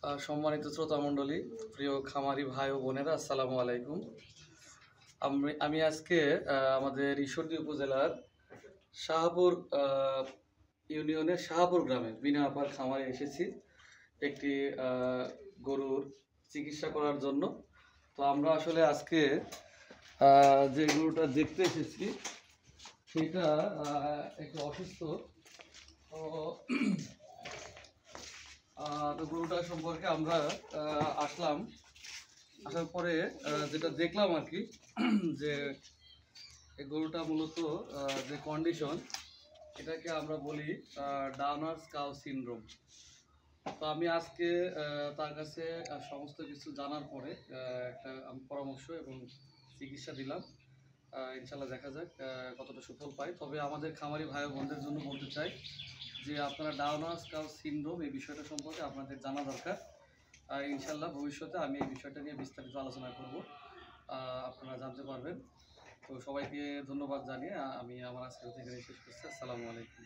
সম্মানিত শ্রোতা মণ্ডলী, প্রিয় খামারি ভাই ও বোনেরা, আসসালামু আলাইকুম। আমি আজকে আমাদের ঈশ্বরদী উপজেলার শাহপুর ইউনিয়নের শাহপুর গ্রামে বিনা আপার খামারে এসেছি একটি গরুর চিকিৎসা করার জন্য। তো আমরা আসলে আজকে যে গরুটা দেখতে এসেছি সেটা একটু অসুস্থ। তো গরুটা সম্পর্কে আমরা আসলাম, আসার পরে যেটা দেখলাম আর কি, যে এই গরুটা মূলত যে কন্ডিশন, এটাকে আমরা বলি ডাউনার্স কাউ সিনড্রোম। তো আমি আজকে তার কাছে সমস্ত কিছু জানার পরে একটা পরামর্শ এবং চিকিৎসা দিলাম। ইনশাল্লাহ দেখা যাক কতটা সুফল পাই। তবে আমাদের খামারি ভাই বোনদের জন্য বলতে চাই যে আপনারা ডাউনার্স কাউ সিনড্রোম এই বিষয়টা সম্পর্কে আপনাদের জানা দরকার। ইনশাল্লাহ ভবিষ্যতে আমি এই বিষয়টা নিয়ে বিস্তারিত আলোচনা করব, আপনারা জানতে পারবেন। তো সবাইকে ধন্যবাদ জানিয়ে আমি আমার আজকের এখানে শেষ করছি। আসসালামু আলাইকুম।